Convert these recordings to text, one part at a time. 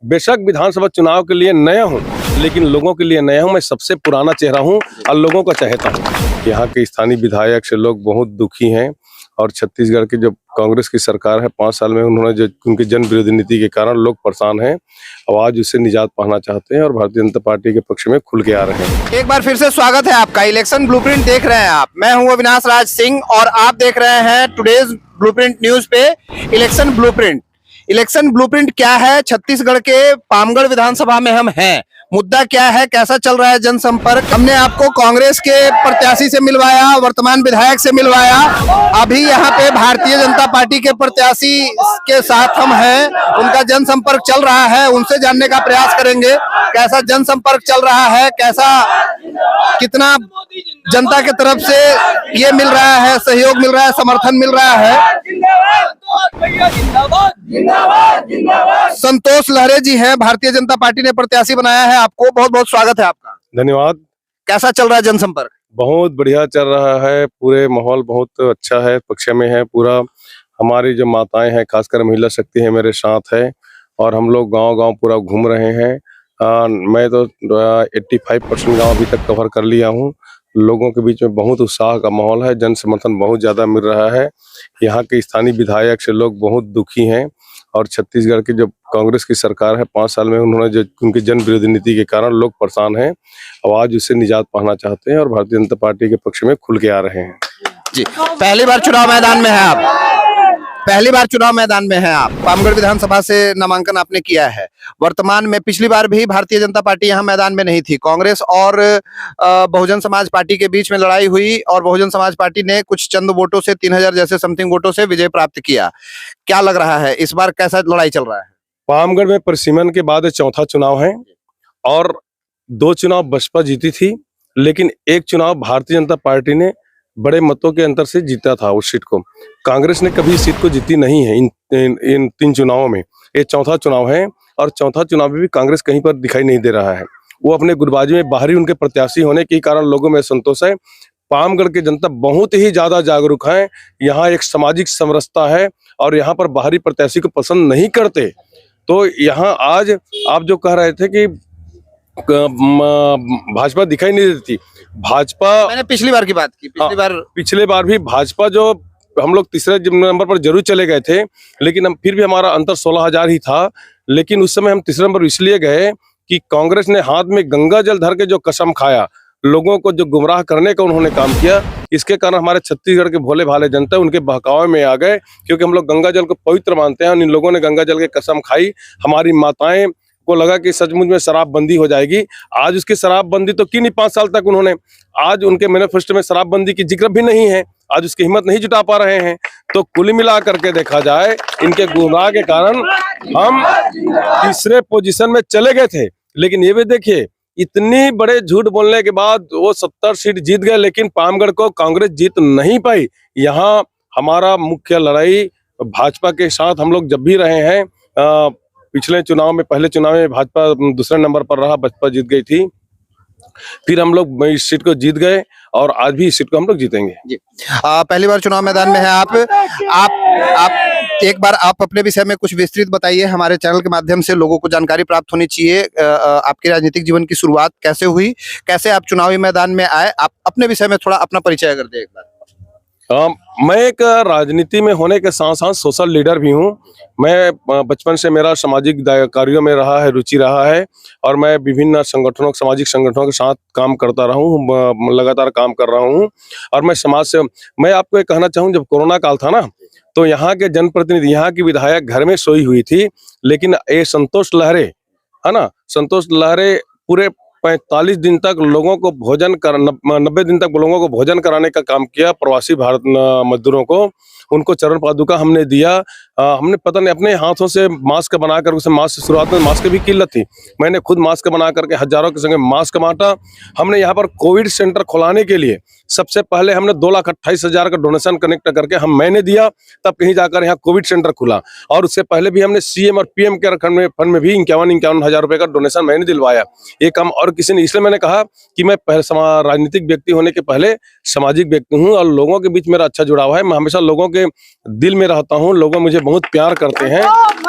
बेशक विधानसभा चुनाव के लिए नया हूँ, लेकिन लोगों के लिए नया हूँ। मैं सबसे पुराना चेहरा हूँ और लोगों को चाहता हूँ। यहाँ के स्थानीय विधायक से लोग बहुत दुखी हैं और छत्तीसगढ़ की जो कांग्रेस की सरकार है 5 साल में उन्होंने जो उनकी जन विरोधी नीति के कारण लोग परेशान हैं और आज उससे निजात पाना चाहते हैं और भारतीय जनता पार्टी के पक्ष में खुल के आ रहे हैं। एक बार फिर से स्वागत है आपका। इलेक्शन ब्लूप्रिंट देख रहे हैं आप। मैं हूं अविनाश राज सिंह और आप देख रहे हैं टुडेज ब्लूप्रिंट न्यूज पे इलेक्शन ब्लूप्रिंट। इलेक्शन ब्लूप्रिंट क्या है? छत्तीसगढ़ के पामगढ़ विधानसभा में हम हैं। मुद्दा क्या है, कैसा चल रहा है जनसंपर्क? हमने आपको कांग्रेस के प्रत्याशी से मिलवाया, वर्तमान विधायक से मिलवाया। अभी यहाँ पे भारतीय जनता पार्टी के प्रत्याशी के साथ हम हैं, उनका जनसंपर्क चल रहा है, उनसे जानने का प्रयास करेंगे कैसा जनसंपर्क चल रहा है, कितना जनता के तरफ से ये मिल रहा है, सहयोग मिल रहा है, समर्थन मिल रहा है। संतोष लहरे जी हैं, भारतीय जनता पार्टी ने प्रत्याशी बनाया है आपको। बहुत बहुत स्वागत है आपका। धन्यवाद। कैसा चल रहा है जनसंपर्क? बहुत बढ़िया चल रहा है, पूरे माहौल बहुत अच्छा है, पक्ष में है पूरा। हमारी जो माताएं हैं, खासकर महिला शक्ति है, मेरे साथ है और हम लोग गांव-गांव पूरा घूम रहे हैं। मैं तो 85% गांव अभी तक कवर कर लिया हूं। लोगों के बीच में बहुत उत्साह का माहौल है, जन समर्थन बहुत ज्यादा मिल रहा है। यहाँ के स्थानीय विधायक से लोग बहुत दुखी हैं और छत्तीसगढ़ की जो कांग्रेस की सरकार है 5 साल में उन्होंने जो उनकी जन विरोधी नीति के कारण लोग परेशान हैं और आज उससे निजात पाना चाहते हैं और भारतीय जनता पार्टी के पक्ष में खुल के आ रहे हैं। जी, पहली बार चुनाव मैदान में है आप। पहली बार चुनाव मैदान में है आप। पामगढ़ विधानसभा से नामांकन आपने किया है। वर्तमान में पिछली बार भी भारतीय जनता पार्टी यहाँ मैदान में नहीं थी। कांग्रेस और बहुजन समाज पार्टी के बीच में लड़ाई हुई और बहुजन समाज पार्टी ने कुछ चंद वोटों से 3000 जैसे समथिंग वोटों से विजय प्राप्त किया। क्या लग रहा है इस बार कैसा लड़ाई चल रहा है? पामगढ़ में परिसीमन के बाद चौथा चुनाव है और 2 चुनाव बसपा जीती थी, लेकिन एक चुनाव भारतीय जनता पार्टी ने बड़े मतों के अंतर से जीता था उस सीट को। कांग्रेस ने कभी इस सीट को जीती नहीं है इन 3 चुनावों में। ये चौथा चुनाव है और चौथा चुनाव में भी कांग्रेस कहीं पर दिखाई नहीं दे रहा है। वो अपने गुटबाजी में बाहरी उनके प्रत्याशी होने के कारण लोगों में संतोष है। पामगढ़ की जनता बहुत ही ज्यादा जागरूक है। यहाँ एक सामाजिक समरसता है और यहाँ पर बाहरी प्रत्याशी को पसंद नहीं करते। तो यहाँ आज आप जो कह रहे थे कि भाजपा दिखाई नहीं देती, भाजपा मैंने पिछली बार की बात की। पिछले बार भी भाजपा जो हम लोग तीसरे नंबर पर जरूर चले गए थे, लेकिन हम फिर भी हमारा अंतर 16,000 ही था। लेकिन उस समय हम तीसरे नंबर इसलिए गए कि कांग्रेस ने हाथ में गंगा जल धर के जो कसम खाया, लोगों को जो गुमराह करने का उन्होंने काम किया, इसके कारण हमारे छत्तीसगढ़ के भोले भाले जनता उनके बहकावे में आ गए, क्योंकि हम लोग गंगा जल को पवित्र मानते हैं। इन लोगों ने गंगा जल के कसम खाई। हमारी माताएं को लगा कि सचमुच में शराबबंदी हो जाएगी। आज उसकी शराबबंदी तो की नहीं 5 साल तक उन्होंने। आज उनके मैनिफेस्टो में शराबबंदी की जिक्र भी नहीं है। आज उसकी हिम्मत नहीं जुटा पा रहे हैं। तो कुल मिला करके देखा जाए, इनके गुमराह के कारण हम तीसरे पोजीशन में चले गए थे। लेकिन ये भी देखिए, इतनी बड़े झूठ बोलने के बाद वो 70 सीट जीत गए, लेकिन पामगढ़ को कांग्रेस जीत नहीं पाई। यहाँ हमारा मुख्य लड़ाई भाजपा के साथ हम लोग जब भी रहे हैं। पिछले चुनाव में, पहले चुनाव में भाजपा दूसरे नंबर पर रहा, बसपा जीत गई थी। फिर हम लोग इस सीट को जीत गए और आज भी इस सीट को हम लोग जीतेंगे। जी। पहली बार चुनाव मैदान में है आप एक बार आप अपने विषय में कुछ विस्तृत बताइए। हमारे चैनल के माध्यम से लोगों को जानकारी प्राप्त होनी चाहिए। आपके राजनीतिक जीवन की शुरुआत कैसे हुई, कैसे आप चुनावी मैदान में आए? आप अपने विषय में थोड़ा अपना परिचय अगर दें एक बार। मैं एक राजनीति में होने के साथ साथ सोशल लीडर भी हूँ। मैं बचपन से मेरा सामाजिक कार्यों में रहा है, रुचि रहा है और मैं विभिन्न संगठनों, सामाजिक संगठनों के साथ काम करता रहा हूँ, लगातार काम कर रहा हूँ। और मैं समाज से, मैं आपको ये कहना चाहूँ, जब कोरोना काल था ना, तो यहाँ के जनप्रतिनिधि, यहाँ की विधायक घर में सोई हुई थी, लेकिन ये संतोष लहरे है ना, संतोष लहरे पूरे 45 दिन तक लोगों को 90 दिन तक लोगों को भोजन कराने का काम किया। प्रवासी भारत मजदूरों को, उनको चरण पादुका हमने दिया। हमने पता नहीं अपने हाथों से मास्क बनाकर, उसे मास्क, शुरुआत में मास्क की भी किल्लत थी, मैंने खुद मास्क बना करके हजारों के संगे मास्क बांटा। हमने यहाँ पर कोविड सेंटर खुलाने के लिए सबसे पहले हमने 2,28,000 का डोनेशन कनेक्ट करके मैंने दिया, तब कहीं जाकर यहाँ कोविड सेंटर खुला। और उससे पहले भी हमने सीएम और पीएम केयर फंड में भी 51 हज़ार रुपए का डोनेशन मैंने दिलवाया। ये काम और किसी ने, इसलिए मैंने कहा कि मैं राजनीतिक व्यक्ति होने के पहले सामाजिक व्यक्ति हूँ और लोगों के बीच मेरा अच्छा जुड़ाव है। मैं हमेशा लोगों के दिल में रहता हूँ, लोगों मुझे बहुत प्यार करते हैं।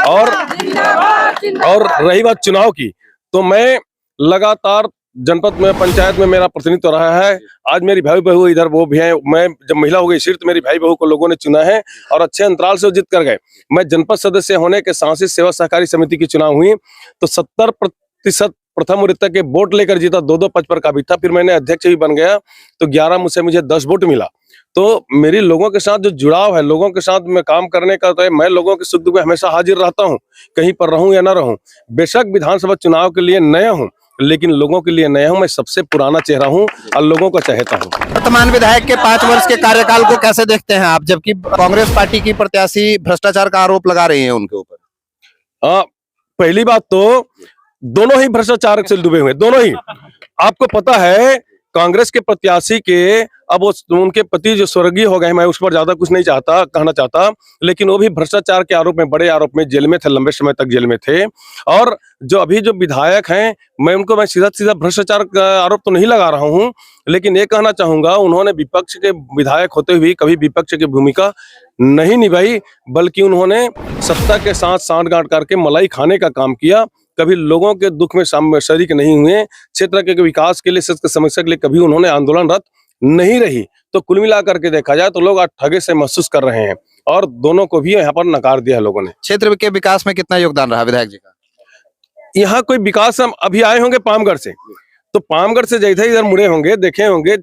और रही बात चुनाव की, तो मैं लगातार जनपद में, पंचायत में मेरा प्रतिनिधित्व रहा है। आज मेरी भाई बहू इधर वो भी है, मैं जब महिला हो गई सिर्फ मेरी भाई बहू को लोगों ने चुना है और अच्छे अंतराल से वो जीत कर गए। मैं जनपद सदस्य होने के सांसद सेवा सहकारी समिति की चुनाव हुई तो 70% प्रथम वृत्त के वोट लेकर जीता, 2-2 पद पर का भी था। फिर मैंने अध्यक्ष भी बन गया तो 11 मुझे 10 वोट मिला। तो मेरी लोगों के साथ जो जुड़ाव है, लोगों के साथ में काम करने का, तो मैं लोगों के सुख दुख में हमेशा हाजिर रहता हूं, कहीं पर रहूं या ना रहूं। बेशक विधानसभा चुनाव के लिए नया हूं, लेकिन लोगों के लिए नया हूं। मैं सबसे पुराना चेहरा हूं और लोगों का चाहता हूं। वर्तमान विधायक के 5 वर्ष के कार्यकाल को कैसे देखते हैं आप, जबकि कांग्रेस पार्टी की प्रत्याशी भ्रष्टाचार का आरोप लगा रही है उनके ऊपर? पहली बात तो दोनों ही भ्रष्टाचार से डूबे हुए, दोनों ही। आपको पता है कांग्रेस के प्रत्याशी के अब उनके पति जो स्वर्गीय हो गए, मैं उस पर ज्यादा कुछ नहीं कहना चाहता, लेकिन वो भी भ्रष्टाचार के आरोप में, बड़े आरोप में जेल में थे, लंबे समय तक जेल में थे। और जो अभी जो विधायक हैं, मैं सीधा भ्रष्टाचार का आरोप तो नहीं लगा रहा हूं, लेकिन ये कहना चाहूंगा उन्होंने विपक्ष के विधायक होते हुए कभी विपक्ष की भूमिका नहीं निभाई, बल्कि उन्होंने सत्ता के साथ सांठ-गांठ करके मलाई खाने का काम किया। कभी लोगों के दुख में शरीक नहीं हुए। क्षेत्र के विकास के लिए, समस्या के लिए कभी उन्होंने आंदोलनरत नहीं रही। तो कुल मिलाकर के देखा जाए तो लोग आज ठगे से महसूस कर रहे हैं और दोनों को भी यहाँ पर नकार दिया है लोगों ने। क्षेत्र के विकास में कितना योगदान रहा विधायक जी का? यहाँ कोई विकास, हम अभी आए होंगे पामगढ़ से, तो पामगढ़ से जैसे इधर मुड़े होंगे, देखे होंगे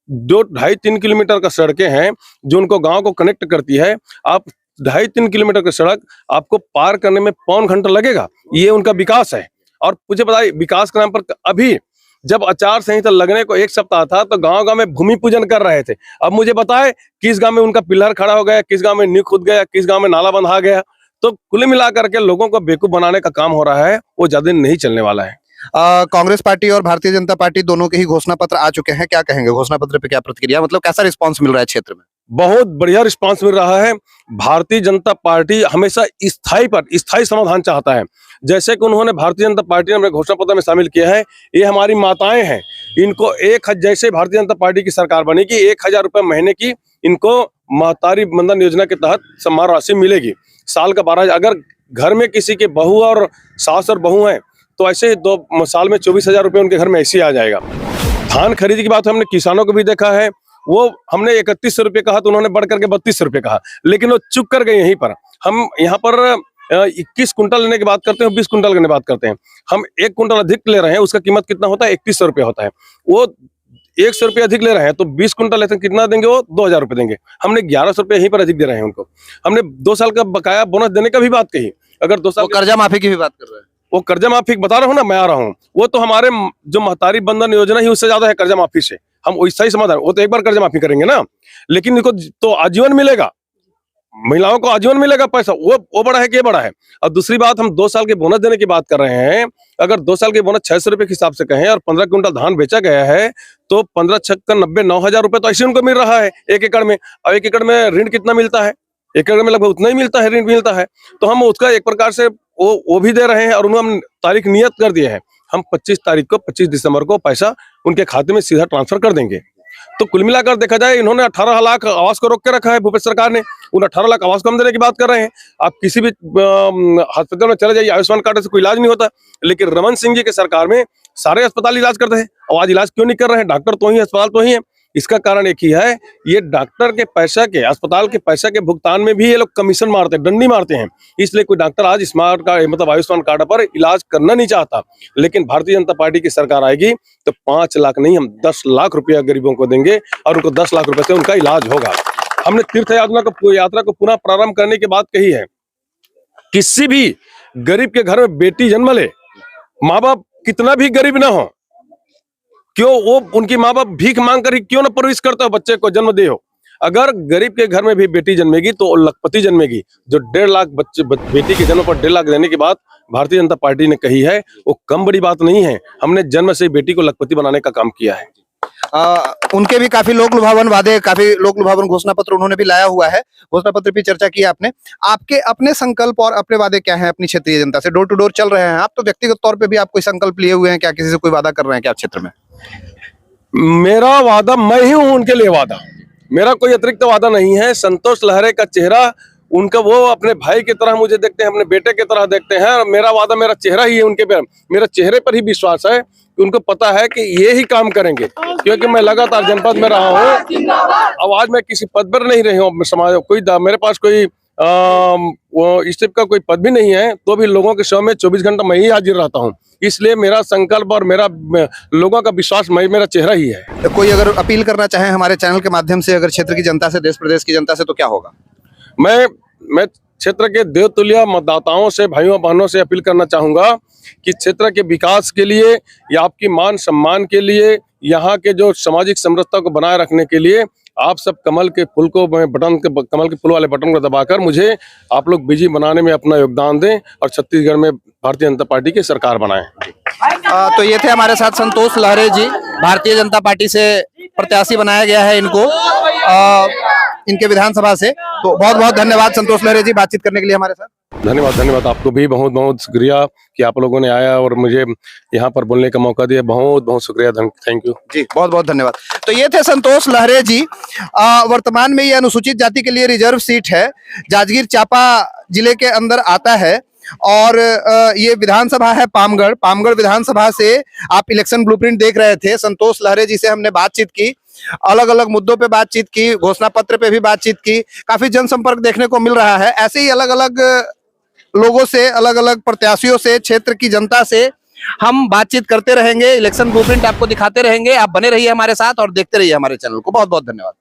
2-2.5-3 किलोमीटर का सड़कें हैं जो उनको गांव को कनेक्ट करती है। आप 2.5-3 किलोमीटर की सड़क आपको पार करने में पौन घंटा लगेगा। ये उनका विकास है। और मुझे बताइए, विकास के नाम पर अभी जब आचार संहिता लगने को 1 सप्ताह था तो गांव-गांव में भूमि पूजन कर रहे थे। अब मुझे बताए किस गांव में उनका पिलर खड़ा हो गया, किस गांव में नींव खुद गया, किस गांव में नाला बंधा गया। तो कुल मिलाकर के लोगों को बेवकूफ बनाने का काम हो रहा है, वो ज्यादा नहीं चलने वाला है। कांग्रेस पार्टी और भारतीय जनता पार्टी दोनों के ही घोषणा पत्र आ चुके हैं, क्या कहेंगे घोषणा पत्र पे, क्या प्रतिक्रिया, मतलब कैसा रिस्पांस मिल रहा है क्षेत्र में? बहुत बढ़िया रिस्पांस मिल रहा है। भारतीय जनता पार्टी हमेशा स्थायी समाधान चाहता है। जैसे कि उन्होंने भारतीय जनता पार्टी ने अपने घोषणा पत्र में शामिल किया है, ये हमारी माताएं हैं, इनको जैसे भारतीय जनता पार्टी की सरकार बनेगी 1000 रुपए महीने की इनको महतारी बंधन योजना के तहत सम्मान राशि मिलेगी। साल का 12,000। अगर घर में किसी के बहू और सास और बहू हैं तो ऐसे 2 साल में 24,000 रुपए उनके घर में ऐसे ही आ जाएगा। धान खरीद की बात हमने किसानों को भी देखा है, वो हमने 3100 रुपये कहा तो उन्होंने बढ़ करके 3200 रुपये कहा, लेकिन वो चुप कर गए। यहीं पर हम यहाँ पर 21 कुंटल लेने की बात करते हैं, 20 कुंटल लेने की बात करते हैं। हम 1 कुंटल अधिक ले रहे हैं, उसका कीमत कितना होता है? 3100 रुपये होता है। वो 100 रुपये अधिक ले रहे हैं तो 20 कुंटल लेते हैं, कितना देंगे? वो 2000 रुपये देंगे। हमने 1100 रुपये यहीं पर अधिक दे रहे हैं उनको। हमने 2 साल का बकाया बोनस देने का भी बात कही। अगर 2 साल कर्जा माफी की भी बात कर रहे हैं, वो कर्जा माफी बता रहा हूँ ना, मैं आ रहा हूँ। वो तो हमारे जो महतारी बंधन योजना ही उससे ज्यादा है कर्जा माफी से। हम वैसा ही समाधान, वो तो एक बार कर्जा माफी करेंगे ना, लेकिन इनको तो आजीवन मिलेगा, महिलाओं को आजीवन मिलेगा पैसा। वो बड़ा है कि ये बड़ा है? और दूसरी बात, हम 2 साल के बोनस देने की बात कर रहे हैं। अगर 2 साल के बोनस 600 रुपये के हिसाब से कहें और 15 क्विंटल धान बेचा गया है तो 15 छक्का 90 9,000 रुपये तो ऐसे उनको मिल रहा है 1 एकड़ में। और 1 एकड़ में ऋण कितना मिलता है? 1 एकड़ में लगभग उतना ही मिलता है, ऋण मिलता है। तो हम उसका एक प्रकार से वो भी दे रहे हैं और उन्होंने हम तारीख नियत कर दिए है, हम 25 दिसंबर को पैसा उनके खाते में सीधा ट्रांसफर कर देंगे। तो कुल मिलाकर देखा जाए, इन्होंने 18 लाख आवास को रोक के रखा है भूपेश सरकार ने। उन 18 लाख आवास को हम देने की बात कर रहे हैं। आप किसी भी अस्पताल में चले जाइए, आयुष्मान कार्ड से कोई इलाज नहीं होता, लेकिन रमन सिंह जी के सरकार में सारे अस्पताल इलाज करते हैं। और आज इलाज क्यों नहीं कर रहे हैं? डॉक्टर तो ही, अस्पताल तो ही है। इसका कारण एक ही है, ये डॉक्टर के पैसा के, अस्पताल के पैसा के भुगतान में भी ये लोग कमीशन मारते हैं, डंडी मारते हैं। इसलिए कोई डॉक्टर आज स्मार्ट कार्ड मतलब आयुष्मान कार्ड पर इलाज करना नहीं चाहता। लेकिन भारतीय जनता पार्टी की सरकार आएगी तो 5 लाख नहीं, हम 10 लाख रुपया गरीबों को देंगे और उनको 10 लाख रुपए से उनका इलाज होगा। हमने तीर्थ यात्रा को पुनः प्रारंभ करने की बात कही है। किसी भी गरीब के घर में बेटी जन्म ले, माँ बाप कितना भी गरीब ना हो, क्यों वो उनकी माँ बाप भीख मांग कर ही क्यों ना परवरिश करता हो, बच्चे को जन्म दे हो। अगर गरीब के घर में भी बेटी जन्मेगी तो लखपति जन्मेगी। जो 1.5 लाख बच्चे बेटी के जन्म पर 1.5 लाख देने की बात भारतीय जनता पार्टी ने कही है, वो कम बड़ी बात नहीं है। हमने जन्म से बेटी को लखपति बनाने का काम किया है। उनके भी काफी लोक लुभावन वादे, काफी लोक लुभावन घोषणा पत्र उन्होंने भी लाया हुआ है। घोषणा पत्र पे चर्चा की आपने। आपके अपने संकल्प और अपने वादे क्या हैं अपनी क्षेत्रीय जनता से? डोर टू डोर चल रहे हैं आप, तो व्यक्तिगत तौर पे भी आप कोई संकल्प लिए हुए हैं क्या? किसी से कोई वादा कर रहे हैं क्या क्षेत्र में? मेरा वादा, मैं ही हूं उनके लिए वादा, मेरा कोई अतिरिक्त वादा नहीं है। संतोष लहरे का चेहरा उनका वो अपने भाई की तरह मुझे देखते हैं, अपने बेटे की तरह देखते हैं। और मेरा वादा, मेरा चेहरा ही है उनके पे, मेरा चेहरे पर ही विश्वास है कि उनको पता है कि ये ही काम करेंगे, क्योंकि मैं लगातार जनपद में रहा हूँ। अब आज मैं किसी पद पर नहीं रही हूँ समाज, मेरे पास कोई वो इस टाइप का कोई पद भी नहीं है, तो भी लोगों के सेवा में 24 घंटा मैं ही हाजिर रहता हूँ। इसलिए मेरा संकल्प और मेरा लोगों का विश्वास मेरा चेहरा ही है। कोई अगर अपील करना चाहे हमारे चैनल के माध्यम से, अगर क्षेत्र की जनता से, देश प्रदेश की जनता से, तो क्या होगा? मैं क्षेत्र के देवतुल्य मतदाताओं से, भाइयों बहनों से अपील करना चाहूंगा कि क्षेत्र के विकास के लिए या आपकी मान सम्मान के लिए, यहाँ के जो सामाजिक समरसता को बनाए रखने के लिए आप सब कमल के फूल वाले बटन को दबाकर मुझे आप लोग बिजी बनाने में अपना योगदान दें और छत्तीसगढ़ में भारतीय जनता पार्टी की सरकार बनाएं। तो ये थे हमारे साथ संतोष लहरे जी, भारतीय जनता पार्टी से प्रत्याशी बनाया गया है इनको, इनके विधानसभा से। तो बहुत बहुत धन्यवाद संतोष लहरे जी बातचीत करने के लिए हमारे साथ। धन्यवाद आपको भी बहुत बहुत शुक्रिया कि आप लोगों ने आया और मुझे यहाँ पर बोलने का मौका दिया। बहुत बहुत शुक्रिया, थैंक यू जी, बहुत बहुत धन्यवाद। तो ये थे संतोष लहरे जी। वर्तमान में ये अनुसूचित जाति के लिए रिजर्व सीट है, जांजगीर चांपा जिले के अंदर आता है और ये विधानसभा है पामगढ़ विधानसभा से आप इलेक्शन ब्लूप्रिंट देख रहे थे। संतोष लहरे जी से हमने बातचीत की, अलग अलग मुद्दों पे बातचीत की, घोषणा पत्र पे भी बातचीत की, काफी जनसंपर्क देखने को मिल रहा है। ऐसे ही अलग अलग लोगों से, अलग अलग प्रत्याशियों से, क्षेत्र की जनता से हम बातचीत करते रहेंगे, इलेक्शन ब्लूप्रिंट आपको दिखाते रहेंगे। आप बने रहिए हमारे साथ और देखते रहिए हमारे चैनल को। बहुत बहुत धन्यवाद।